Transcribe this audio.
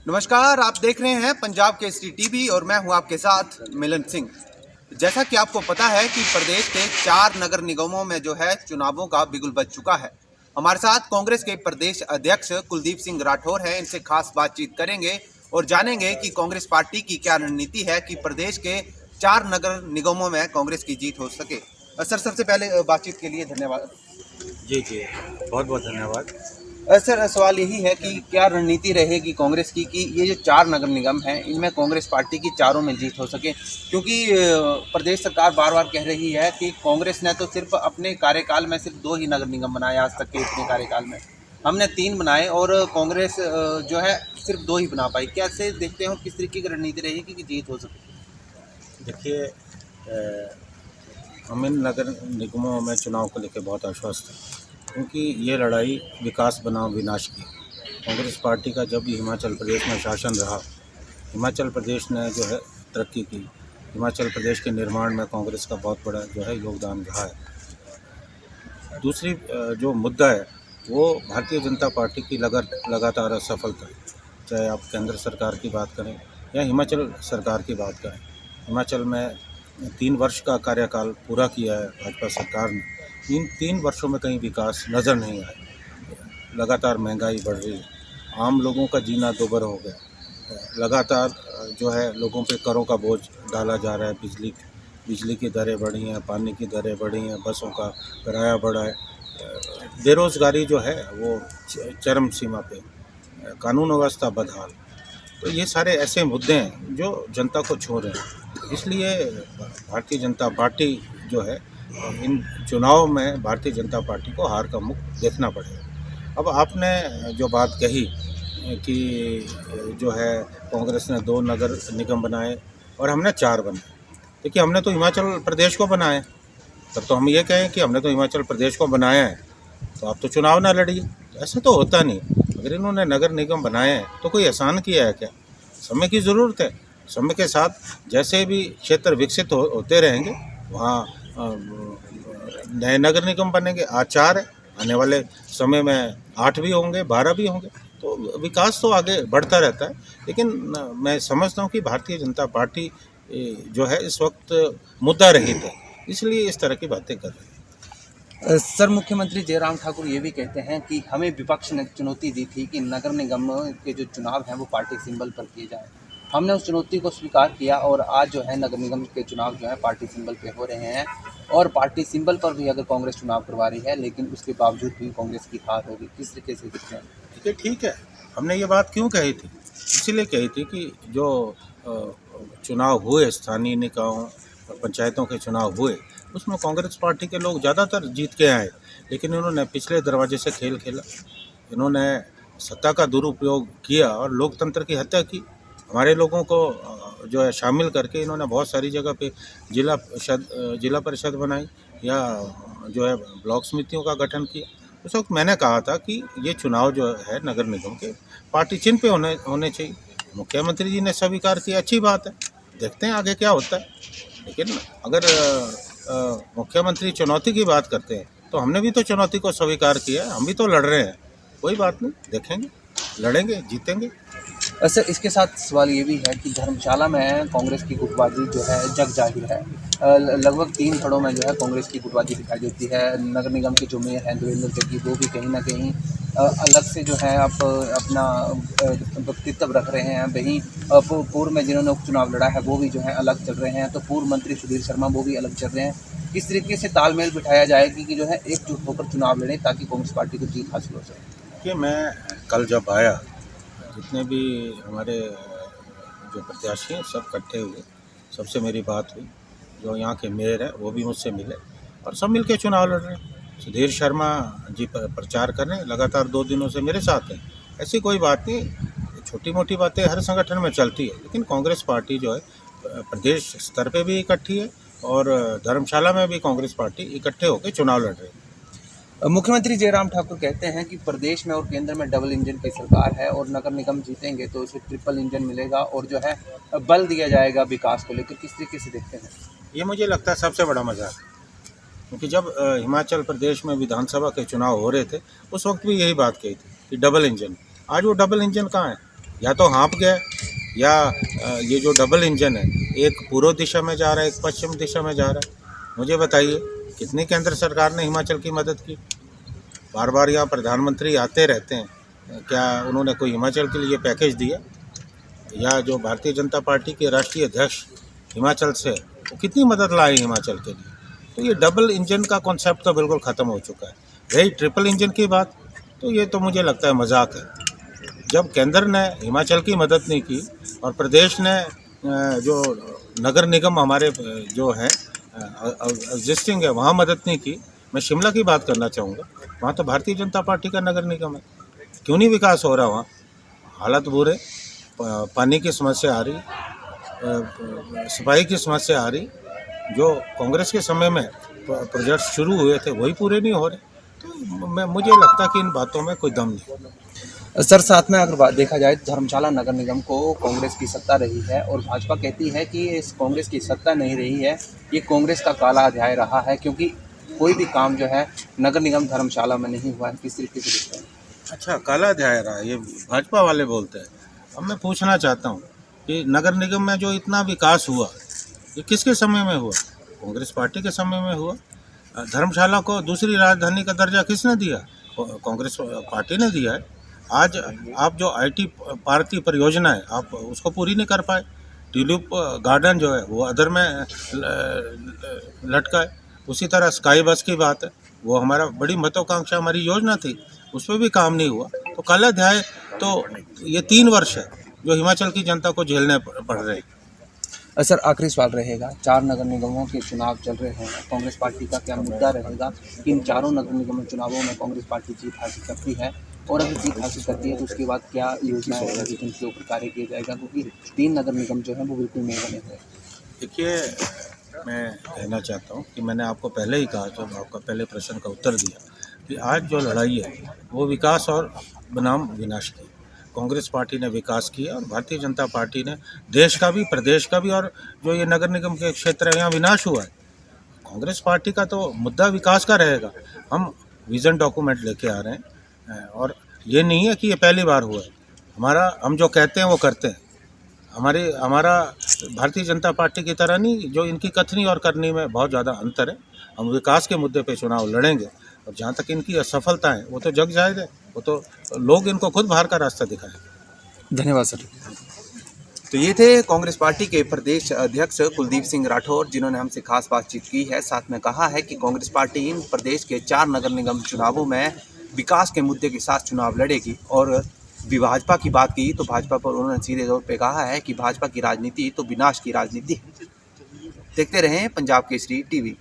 नमस्कार, आप देख रहे हैं पंजाब केसरी टीवी और मैं हूं आपके साथ मिलन सिंह। जैसा कि आपको पता है कि प्रदेश के 4 नगर निगमों में जो है चुनावों का बिगुल बज चुका है। हमारे साथ कांग्रेस के प्रदेश अध्यक्ष कुलदीप सिंह राठौर हैं। इनसे खास बातचीत करेंगे और जानेंगे कि कांग्रेस पार्टी की क्या रणनीति है कि प्रदेश के 4 नगर निगमों में कांग्रेस की जीत हो सके। सर, सबसे पहले बातचीत के लिए धन्यवाद। जी जी, बहुत बहुत धन्यवाद। सर, सवाल यही है कि क्या रणनीति रहेगी कांग्रेस की कि ये जो 4 नगर निगम हैं इनमें कांग्रेस पार्टी की चारों में जीत हो सके, क्योंकि प्रदेश सरकार बार बार कह रही है कि कांग्रेस ने तो सिर्फ अपने कार्यकाल में सिर्फ 2 ही नगर निगम बनाए आज तक के इतने कार्यकाल में। हमने 3 बनाए और कांग्रेस जो है सिर्फ 2 ही बना पाई। कैसे देखते हो किस तरीके की रणनीति रहेगी कि जीत हो सके? देखिए, हम इन नगर निगमों में चुनाव को लेकर बहुत आश्वस्त हैं, क्योंकि ये लड़ाई विकास बनाम विनाश की। कांग्रेस पार्टी का जब भी हिमाचल प्रदेश में शासन रहा, हिमाचल प्रदेश ने जो है तरक्की की। हिमाचल प्रदेश के निर्माण में कांग्रेस का बहुत बड़ा जो है योगदान रहा है। दूसरी जो मुद्दा है वो भारतीय जनता पार्टी की लगातार असफलता है। चाहे आप केंद्र सरकार की बात करें या हिमाचल सरकार की बात करें। हिमाचल में 3 वर्ष का कार्यकाल पूरा किया है भाजपा सरकार ने। इन 3 वर्षों में कहीं विकास नज़र नहीं आया। लगातार महंगाई बढ़ रही है, आम लोगों का जीना दोबर हो गया। लगातार जो है लोगों पे करों का बोझ डाला जा रहा है। बिजली की दरें बढ़ी हैं, पानी की दरें बढ़ी हैं, बसों का किराया बढ़ा है। बेरोज़गारी जो है वो चरम सीमा पे, कानून व्यवस्था बदहाल। तो ये सारे ऐसे मुद्दे हैं जो जनता को छू रहे हैं। इसलिए भारतीय जनता पार्टी जो है इन चुनाव में भारतीय जनता पार्टी को हार का मुख देखना पड़ेगा। अब आपने जो बात कही कि जो है कांग्रेस ने 2 नगर निगम बनाए और हमने 4 बनाए। देखिए, हमने तो हिमाचल प्रदेश को बनाया है। तब तो हम ये कहें कि हमने तो हिमाचल प्रदेश को बनाया है, तो आप तो चुनाव ना लड़िए। ऐसा तो होता नहीं। अगर इन्होंने नगर निगम बनाए हैं तो कोई एहसान किया है क्या? समय की ज़रूरत है। समय के साथ जैसे भी क्षेत्र विकसित होते रहेंगे, वहाँ नए नगर निगम बनेंगे। आज 4 है, आने वाले समय में 8 भी होंगे, 12 भी होंगे। तो विकास तो आगे बढ़ता रहता है। लेकिन मैं समझता हूँ कि भारतीय जनता पार्टी जो है इस वक्त मुद्दा रहित है, इसलिए इस तरह की बातें कर रही है। सर, मुख्यमंत्री जयराम ठाकुर ये भी कहते हैं कि हमें विपक्ष ने चुनौती दी थी कि नगर निगम के जो चुनाव हैं वो पार्टी सिंबल पर किए जाएं। हमने उस चुनौती को स्वीकार किया और आज जो है नगर निगम के चुनाव जो है पार्टी सिंबल पे हो रहे हैं। और पार्टी सिंबल पर भी अगर कांग्रेस चुनाव करवा रही है, लेकिन उसके बावजूद भी कांग्रेस की हार होगी। किस तरीके से दिखते हैं? देखिए, ठीक है, हमने ये बात क्यों कही थी? इसीलिए कही थी कि जो चुनाव हुए, स्थानीय निकायों और पंचायतों के चुनाव हुए, उसमें कांग्रेस पार्टी के लोग ज़्यादातर जीत के आए। लेकिन इन्होंने पिछले दरवाजे से खेल खेला। इन्होंने सत्ता का दुरुपयोग किया और लोकतंत्र की हत्या की। हमारे लोगों को जो है शामिल करके इन्होंने बहुत सारी जगह पे जिला परिषद बनाई या जो है ब्लॉक समितियों का गठन किया। उस वक्त मैंने कहा था कि ये चुनाव जो है नगर निगम के पार्टी चिन्ह पे होने चाहिए। मुख्यमंत्री जी ने स्वीकार किया, अच्छी बात है। देखते हैं आगे क्या होता है। लेकिन अगर मुख्यमंत्री चुनौती की बात करते हैं तो हमने भी तो चुनौती को स्वीकार किया है। हम भी तो लड़ रहे हैं। कोई बात नहीं, देखेंगे, लड़ेंगे, जीतेंगे। सर, इसके साथ सवाल ये भी है कि धर्मशाला में कांग्रेस की गुटबाजी जो है जग जाहिर है। लगभग 3 धड़ों में जो है कांग्रेस की गुटबाजी दिखाई देती है। नगर निगम के जो मेयर हैं देवेंद्र जग्गी, वो भी कहीं ना कहीं अलग से जो है आप अपना व्यक्तित्व रख रहे हैं। वहीं पूर्व में जिन्होंने उपचुनाव लड़ा है वो भी जो है अलग चल रहे हैं। तो पूर्व मंत्री सुधीर शर्मा वो भी अलग चल रहे हैं। किस तरीके से तालमेल बिठाया जाए कि जो है एकजुट होकर चुनाव लड़ें ताकि कांग्रेस पार्टी को जीत हासिल हो सके? कि मैं कल जब आया, जितने भी हमारे जो प्रत्याशी हैं सब इकट्ठे हुए, सबसे मेरी बात हुई। जो यहाँ के मेयर हैं वो भी मुझसे मिले और सब मिलके चुनाव लड़ रहे हैं। सुधीर शर्मा जी प्रचार कर रहे हैं, लगातार 2 दिनों से मेरे साथ हैं। ऐसी कोई बात नहीं, छोटी मोटी बातें हर संगठन में चलती है। लेकिन कांग्रेस पार्टी जो है प्रदेश स्तर पे भी इकट्ठी है और धर्मशाला में भी कांग्रेस पार्टी इकट्ठे होकर चुनाव लड़ रही है। मुख्यमंत्री जयराम ठाकुर कहते हैं कि प्रदेश में और केंद्र में डबल इंजन की सरकार है और नगर निगम जीतेंगे तो उसे ट्रिपल इंजन मिलेगा और जो है बल दिया जाएगा विकास को लेकर। किस तरीके से देखते हैं? ये मुझे लगता है सबसे बड़ा मजाक है, क्योंकि जब हिमाचल प्रदेश में विधानसभा के चुनाव हो रहे थे उस वक्त भी यही बात कही थी कि डबल इंजन। आज वो डबल इंजन कहाँ है? या तो हाँप गया या ये जो डबल इंजन है, एक पूर्व दिशा में जा रहा है, एक पश्चिम दिशा में जा रहा है। मुझे बताइए कितनी केंद्र सरकार ने हिमाचल की मदद की? बार बार यहाँ प्रधानमंत्री आते रहते हैं, क्या उन्होंने कोई हिमाचल के लिए पैकेज दिया? या जो भारतीय जनता पार्टी के राष्ट्रीय अध्यक्ष हिमाचल से, वो कितनी मदद लाए हिमाचल के लिए? तो ये डबल इंजन का कॉन्सेप्ट तो बिल्कुल ख़त्म हो चुका है। रही ट्रिपल इंजन की बात, तो ये तो मुझे लगता है मजाक है। जब केंद्र ने हिमाचल की मदद नहीं की और प्रदेश ने जो नगर निगम हमारे जो है एग्जिस्टिंग है वहाँ मदद नहीं की। मैं शिमला की बात करना चाहूँगा, वहाँ तो भारतीय जनता पार्टी का नगर निगम है, क्यों नहीं विकास हो रहा वहाँ? हालत बुरे, पानी की समस्या आ रही, सफाई की समस्या आ रही। जो कांग्रेस के समय में प्रोजेक्ट शुरू हुए थे वही पूरे नहीं हो रहे। तो मुझे लगता है कि इन बातों में कोई दम नहीं। सर, साथ में अगर बात देखा जाए तो धर्मशाला नगर निगम को कांग्रेस की सत्ता रही है और भाजपा कहती है कि इस कांग्रेस की सत्ता नहीं रही है, ये कांग्रेस का काला अध्याय रहा है, क्योंकि कोई भी काम जो है नगर निगम धर्मशाला में नहीं हुआ है। किस तरीके से दिखता है? अच्छा, काला अध्याय रहा, ये भाजपा वाले बोलते हैं। अब मैं पूछना चाहता हूँ कि नगर निगम में जो इतना विकास हुआ, ये किसके समय में हुआ? कांग्रेस पार्टी के समय में हुआ। धर्मशाला को दूसरी राजधानी का दर्जा किसने दिया? कांग्रेस पार्टी ने दिया है। आज आप जो आईटी पार्क की परियोजना है, आप उसको पूरी नहीं कर पाए। ट्यूलिप गार्डन जो है वो अदर में लटका है। उसी तरह स्काई बस की बात है, वो हमारा बड़ी महत्वाकांक्षा हमारी योजना थी, उस पर भी काम नहीं हुआ। तो काला अध्याय तो ये 3 वर्ष है जो हिमाचल की जनता को झेलने पड़ रहे हैं। सर, आखिरी सवाल रहेगा, 4 नगर निगमों के चुनाव चल रहे हैं, कांग्रेस पार्टी का क्या मुद्दा रहेगा कि इन चारों नगर निगम चुनावों में कांग्रेस पार्टी जीत हासिल करती है, और अगर जीत हासिल करती है तो उसके बाद क्या योजना है जिनके ऊपर कार्य किया जाएगा, क्योंकि 3 नगर निगम जो है वो बिल्कुल नए बने हुए हैं। देखिए, मैं कहना चाहता हूँ कि मैंने आपको पहले ही कहा, जब आपका पहले प्रश्न का उत्तर दिया, कि आज जो लड़ाई है वो विकास और बनाम विनाश की। कांग्रेस पार्टी ने विकास किया और भारतीय जनता पार्टी ने देश का भी, प्रदेश का भी, और जो ये नगर निगम के क्षेत्र है यहाँ विनाश हुआ है। कांग्रेस पार्टी का तो मुद्दा विकास का रहेगा। हम विज़न डॉक्यूमेंट लेके आ रहे हैं और ये नहीं है कि ये पहली बार हुआ है। हम जो कहते हैं वो करते हैं। हमारा भारतीय जनता पार्टी की तरह नहीं, जो इनकी कथनी और करनी में बहुत ज़्यादा अंतर है। हम विकास के मुद्दे पे चुनाव लड़ेंगे और जहाँ तक इनकी असफलता है वो तो जग जाहिर है, वो तो लोग इनको खुद बाहर का रास्ता दिखाएंगे। धन्यवाद सर। तो ये थे कांग्रेस पार्टी के प्रदेश अध्यक्ष कुलदीप सिंह राठौर, जिन्होंने हमसे खास बातचीत की है। साथ में कहा है कि कांग्रेस पार्टी इन प्रदेश के 4 नगर निगम चुनावों में विकास के मुद्दे के साथ चुनाव लड़ेगी। और भाजपा की बात की तो भाजपा पर उन्होंने सीधे तौर पे कहा है कि भाजपा की राजनीति तो विनाश की राजनीति है। देखते रहें पंजाब केसरी टीवी।